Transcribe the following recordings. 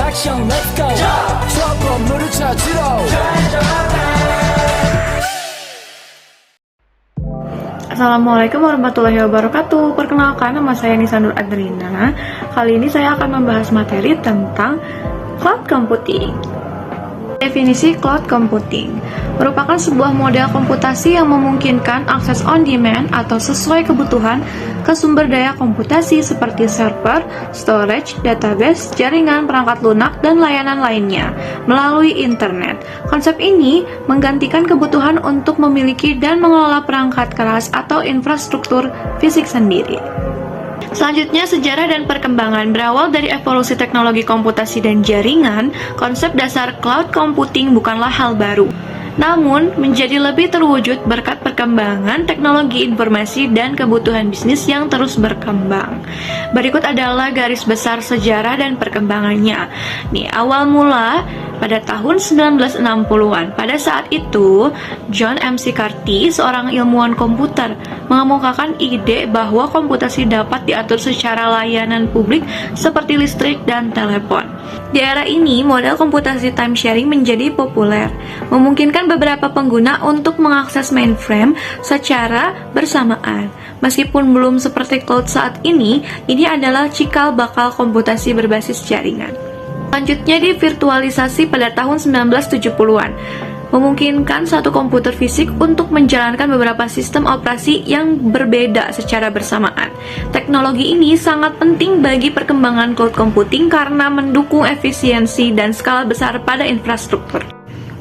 action, let's go. 수업 건물을 찾으러. Assalamualaikum warahmatullahi wabarakatuh. Perkenalkan, nama saya Nisa Nur Adrina. Kali ini saya akan membahas materi tentang cloud computing. Definisi cloud computing merupakan sebuah model komputasi yang memungkinkan akses on demand atau sesuai kebutuhan ke sumber daya komputasi seperti server, storage, database, jaringan, perangkat lunak, dan layanan lainnya melalui internet. Konsep ini menggantikan kebutuhan untuk memiliki dan mengelola perangkat keras atau infrastruktur fisik sendiri. Selanjutnya, sejarah dan perkembangan. Berawal dari evolusi teknologi komputasi dan jaringan, konsep dasar cloud computing bukanlah hal baru, namun menjadi lebih terwujud berkat perkembangan teknologi informasi dan kebutuhan bisnis yang terus berkembang. Berikut adalah garis besar sejarah dan perkembangannya. Awal mula pada tahun 1960-an. Pada saat itu, John McCarthy, seorang ilmuwan komputer, mengemukakan ide bahwa komputasi dapat diatur secara layanan publik seperti listrik dan telepon. Di era ini, model komputasi time sharing menjadi populer, memungkinkan beberapa pengguna untuk mengakses mainframe secara bersamaan. Meskipun belum seperti cloud saat ini adalah cikal bakal komputasi berbasis jaringan. Selanjutnya, di virtualisasi pada tahun 1970-an, memungkinkan satu komputer fisik untuk menjalankan beberapa sistem operasi yang berbeda secara bersamaan. Teknologi ini sangat penting bagi perkembangan cloud computing karena mendukung efisiensi dan skala besar pada infrastruktur.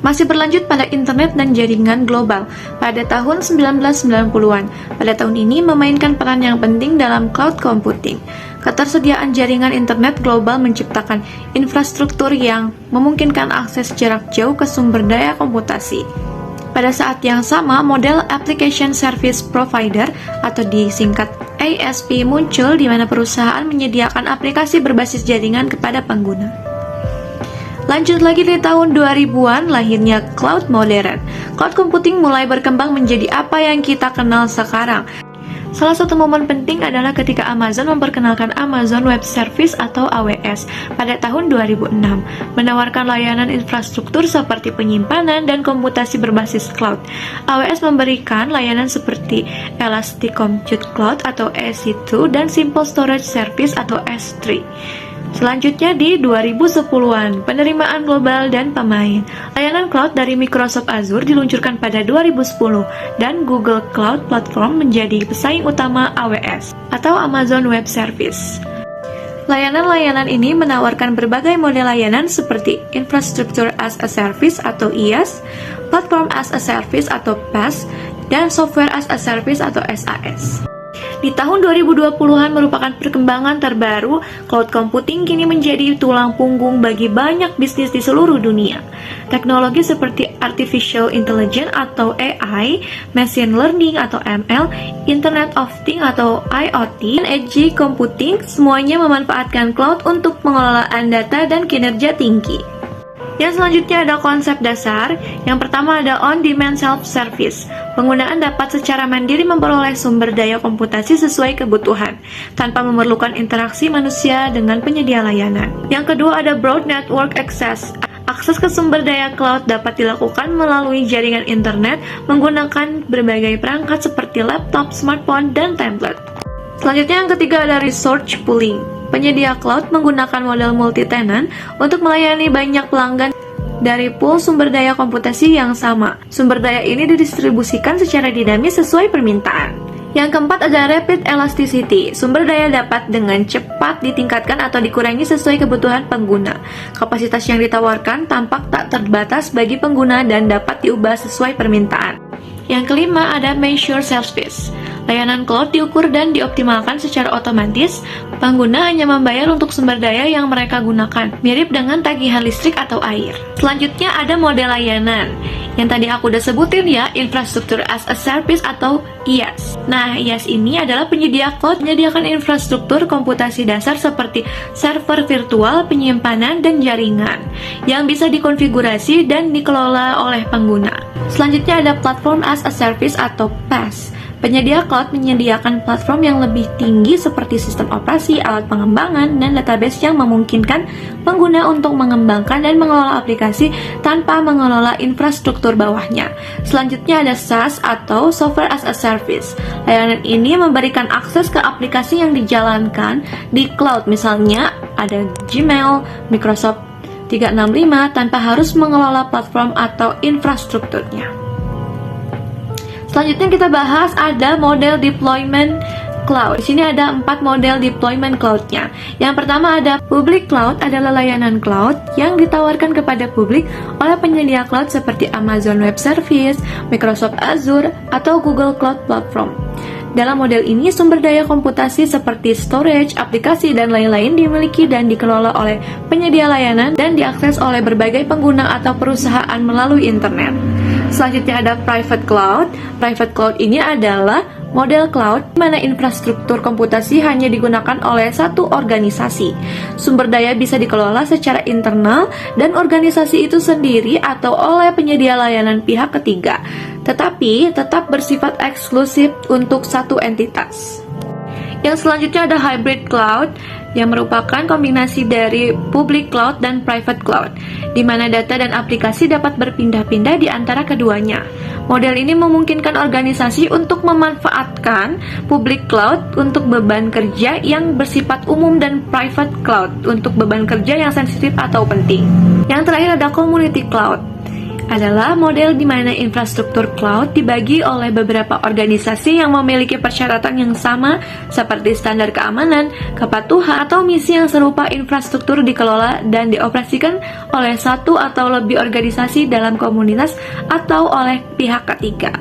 Masih berlanjut pada internet dan jaringan global pada tahun 1990-an. Pada tahun ini memainkan peran yang penting dalam cloud computing. Ketersediaan jaringan internet global menciptakan infrastruktur yang memungkinkan akses jarak jauh ke sumber daya komputasi. Pada saat yang sama, model Application Service Provider atau disingkat ASP muncul, di mana perusahaan menyediakan aplikasi berbasis jaringan kepada pengguna. Lanjut lagi di tahun 2000-an, lahirnya cloud modern. Cloud computing mulai berkembang menjadi apa yang kita kenal sekarang. Salah satu momen penting adalah ketika Amazon memperkenalkan Amazon Web Service atau AWS pada tahun 2006, menawarkan layanan infrastruktur seperti penyimpanan dan komputasi berbasis cloud. AWS memberikan layanan seperti Elastic Compute Cloud atau EC2 dan Simple Storage Service atau S3. Selanjutnya di 2010-an, penerimaan global dan pemain. Layanan cloud dari Microsoft Azure diluncurkan pada 2010 dan Google Cloud Platform menjadi pesaing utama AWS atau Amazon Web Service. Layanan-layanan ini menawarkan berbagai model layanan seperti Infrastructure as a Service atau IaaS, Platform as a Service atau PaaS, dan Software as a Service atau SaaS. Di tahun 2020-an merupakan perkembangan terbaru, cloud computing kini menjadi tulang punggung bagi banyak bisnis di seluruh dunia. Teknologi seperti Artificial Intelligence atau AI, Machine Learning atau ML, Internet of Things atau IoT, dan Edge Computing semuanya memanfaatkan cloud untuk pengelolaan data dan kinerja tinggi. Yang selanjutnya ada konsep dasar. Yang pertama ada on-demand self-service. Penggunaan dapat secara mandiri memperoleh sumber daya komputasi sesuai kebutuhan, tanpa memerlukan interaksi manusia dengan penyedia layanan. Yang kedua ada broad network access. Akses ke sumber daya cloud dapat dilakukan melalui jaringan internet menggunakan berbagai perangkat seperti laptop, smartphone, dan tablet. Selanjutnya yang ketiga ada resource pooling. Penyedia cloud menggunakan model multi-tenant untuk melayani banyak pelanggan dari pool sumber daya komputasi yang sama. Sumber daya ini didistribusikan secara dinamis sesuai permintaan. Yang keempat ada rapid elasticity. Sumber daya dapat dengan cepat ditingkatkan atau dikurangi sesuai kebutuhan pengguna. Kapasitas yang ditawarkan tampak tak terbatas bagi pengguna dan dapat diubah sesuai permintaan. Yang kelima ada measure service. Layanan cloud diukur dan dioptimalkan secara otomatis. Pengguna hanya membayar untuk sumber daya yang mereka gunakan, mirip dengan tagihan listrik atau air. Selanjutnya ada model layanan. Yang tadi aku udah sebutin ya, Infrastructure as a Service atau IaaS. Nah, IaaS ini adalah penyedia cloud menyediakan infrastruktur komputasi dasar seperti server virtual, penyimpanan, dan jaringan yang bisa dikonfigurasi dan dikelola oleh pengguna. Selanjutnya ada Platform as a Service atau PaaS. Penyedia cloud menyediakan platform yang lebih tinggi seperti sistem operasi, alat pengembangan, dan database yang memungkinkan pengguna untuk mengembangkan dan mengelola aplikasi tanpa mengelola infrastruktur bawahnya. Selanjutnya ada SaaS atau Software as a Service. Layanan ini memberikan akses ke aplikasi yang dijalankan di cloud, misalnya ada Gmail, Microsoft 365 tanpa harus mengelola platform atau infrastrukturnya. Selanjutnya kita bahas ada model deployment cloud. Di sini ada 4 model deployment cloud-nya. Yang pertama ada public cloud, adalah layanan cloud yang ditawarkan kepada publik oleh penyedia cloud seperti Amazon Web Service, Microsoft Azure, atau Google Cloud Platform. Dalam model ini, sumber daya komputasi seperti storage, aplikasi, dan lain-lain dimiliki dan dikelola oleh penyedia layanan dan diakses oleh berbagai pengguna atau perusahaan melalui internet. Selanjutnya ada private cloud. Private cloud ini adalah model cloud di mana infrastruktur komputasi hanya digunakan oleh satu organisasi. Sumber daya bisa dikelola secara internal dan organisasi itu sendiri atau oleh penyedia layanan pihak ketiga, tetapi tetap bersifat eksklusif untuk satu entitas. Yang selanjutnya ada hybrid cloud, yang merupakan kombinasi dari public cloud dan private cloud, di mana data dan aplikasi dapat berpindah-pindah di antara keduanya. Model ini memungkinkan organisasi untuk memanfaatkan public cloud untuk beban kerja yang bersifat umum dan private cloud untuk beban kerja yang sensitif atau penting. Yang terakhir ada community cloud, adalah model di mana infrastruktur cloud dibagi oleh beberapa organisasi yang memiliki persyaratan yang sama seperti standar keamanan, kepatuhan, atau misi yang serupa. Infrastruktur dikelola dan dioperasikan oleh satu atau lebih organisasi dalam komunitas atau oleh pihak ketiga.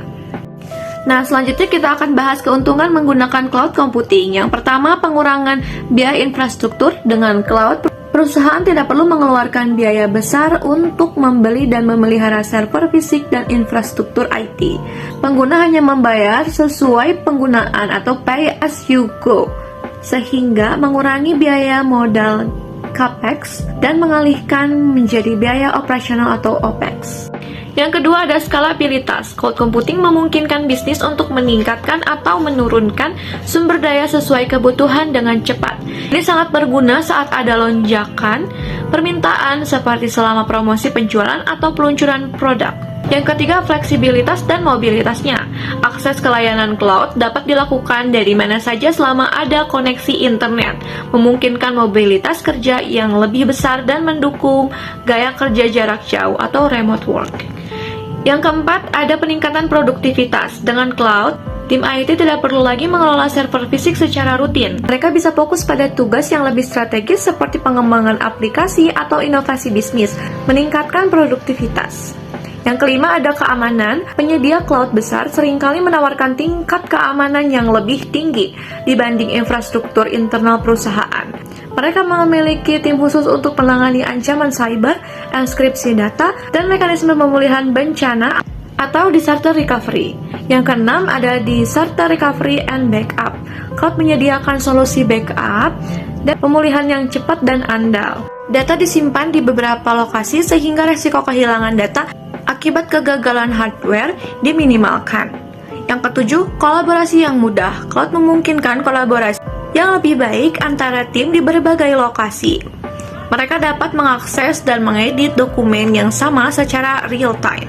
Nah, selanjutnya kita akan bahas keuntungan menggunakan cloud computing. Yang pertama, pengurangan biaya infrastruktur. Dengan cloud, perusahaan tidak perlu mengeluarkan biaya besar untuk membeli dan memelihara server fisik dan infrastruktur IT. Pengguna hanya membayar sesuai penggunaan atau pay as you go, sehingga mengurangi biaya modal CAPEX dan mengalihkan menjadi biaya operasional atau OPEX. Yang kedua ada skalabilitas. Cloud computing memungkinkan bisnis untuk meningkatkan atau menurunkan sumber daya sesuai kebutuhan dengan cepat. Ini sangat berguna saat ada lonjakan permintaan seperti selama promosi penjualan atau peluncuran produk. Yang ketiga, fleksibilitas dan mobilitasnya. Akses ke layanan cloud dapat dilakukan dari mana saja selama ada koneksi internet, memungkinkan mobilitas kerja yang lebih besar dan mendukung gaya kerja jarak jauh atau remote work. Yang keempat, ada peningkatan produktivitas. Dengan cloud, tim IT tidak perlu lagi mengelola server fisik secara rutin. Mereka bisa fokus pada tugas yang lebih strategis seperti pengembangan aplikasi atau inovasi bisnis, meningkatkan produktivitas. Yang kelima ada keamanan. Penyedia cloud besar seringkali menawarkan tingkat keamanan yang lebih tinggi dibanding infrastruktur internal perusahaan. Mereka memiliki tim khusus untuk menangani ancaman cyber, enkripsi data, dan mekanisme pemulihan bencana atau disaster recovery. Yang keenam ada disaster recovery and backup. Cloud menyediakan solusi backup dan pemulihan yang cepat dan andal. Data disimpan di beberapa lokasi sehingga resiko kehilangan data akibat kegagalan hardware diminimalkan. Yang ketujuh, kolaborasi yang mudah. Cloud memungkinkan kolaborasi yang lebih baik antara tim di berbagai lokasi. Mereka dapat mengakses dan mengedit dokumen yang sama secara real time,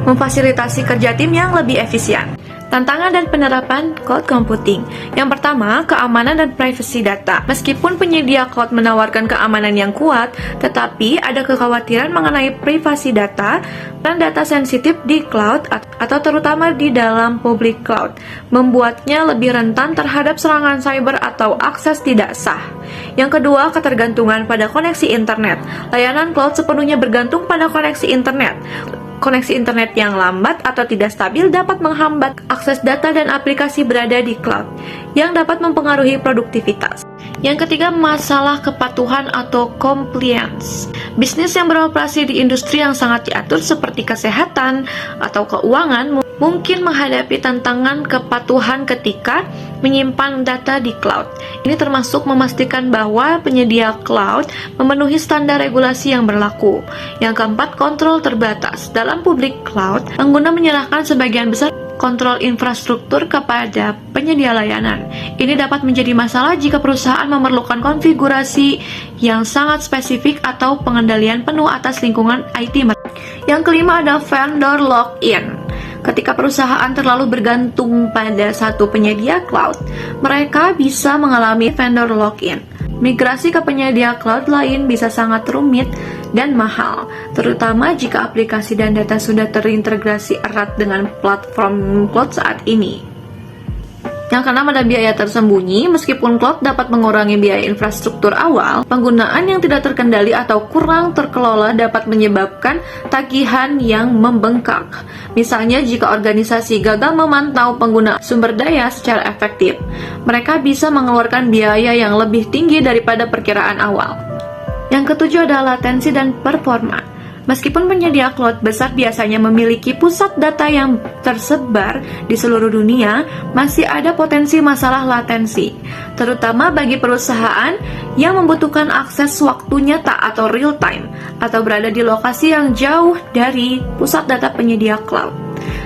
memfasilitasi kerja tim yang lebih efisien. Tantangan dan penerapan cloud computing. Yang pertama, keamanan dan privasi data. Meskipun penyedia cloud menawarkan keamanan yang kuat, tetapi ada kekhawatiran mengenai privasi data dan data sensitif di cloud atau terutama di dalam public cloud, membuatnya lebih rentan terhadap serangan cyber atau akses tidak sah. Yang kedua, ketergantungan pada koneksi internet. Layanan cloud sepenuhnya bergantung pada koneksi internet. Koneksi internet yang lambat atau tidak stabil dapat menghambat akses data dan aplikasi berada di cloud, yang dapat mempengaruhi produktivitas. Yang ketiga, masalah kepatuhan atau compliance. Bisnis yang beroperasi di industri yang sangat diatur seperti kesehatan atau keuangan mungkin menghadapi tantangan kepatuhan ketika menyimpan data di cloud. Ini termasuk memastikan bahwa penyedia cloud memenuhi standar regulasi yang berlaku. Yang keempat, kontrol terbatas. Dalam public cloud, pengguna menyerahkan sebagian besar kontrol infrastruktur kepada penyedia layanan. Ini dapat menjadi masalah jika perusahaan memerlukan konfigurasi yang sangat spesifik atau pengendalian penuh atas lingkungan IT. Yang kelima ada vendor lock-in. Ketika perusahaan terlalu bergantung pada satu penyedia cloud, mereka bisa mengalami vendor lock-in. Migrasi ke penyedia cloud lain bisa sangat rumit dan mahal, terutama jika aplikasi dan data sudah terintegrasi erat dengan platform cloud saat ini. Yang keenam ada biaya tersembunyi. Meskipun cloud dapat mengurangi biaya infrastruktur awal, penggunaan yang tidak terkendali atau kurang terkelola dapat menyebabkan tagihan yang membengkak. Misalnya jika organisasi gagal memantau pengguna sumber daya secara efektif, mereka bisa mengeluarkan biaya yang lebih tinggi daripada perkiraan awal. Yang ketujuh adalah latensi dan performa. Meskipun penyedia cloud besar biasanya memiliki pusat data yang tersebar di seluruh dunia, masih ada potensi masalah latensi, terutama bagi perusahaan yang membutuhkan akses waktu nyata atau real time, atau berada di lokasi yang jauh dari pusat data penyedia cloud.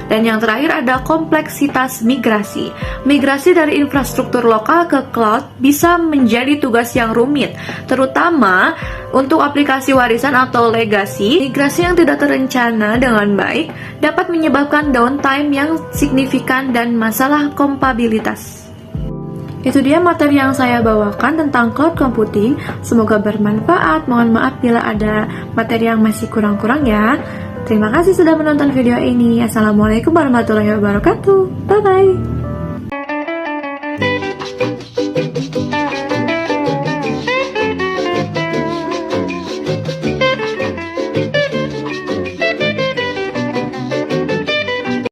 Dan yang terakhir ada kompleksitas migrasi. Migrasi dari infrastruktur lokal ke cloud bisa menjadi tugas yang rumit, terutama untuk aplikasi warisan atau legacy. Migrasi yang tidak terencana dengan baik dapat menyebabkan downtime yang signifikan dan masalah kompatibilitas. Itu dia materi yang saya bawakan tentang cloud computing. Semoga bermanfaat. Mohon maaf bila ada materi yang masih kurang-kurang ya. Terima kasih sudah menonton video ini. Assalamualaikum warahmatullahi wabarakatuh. Bye-bye.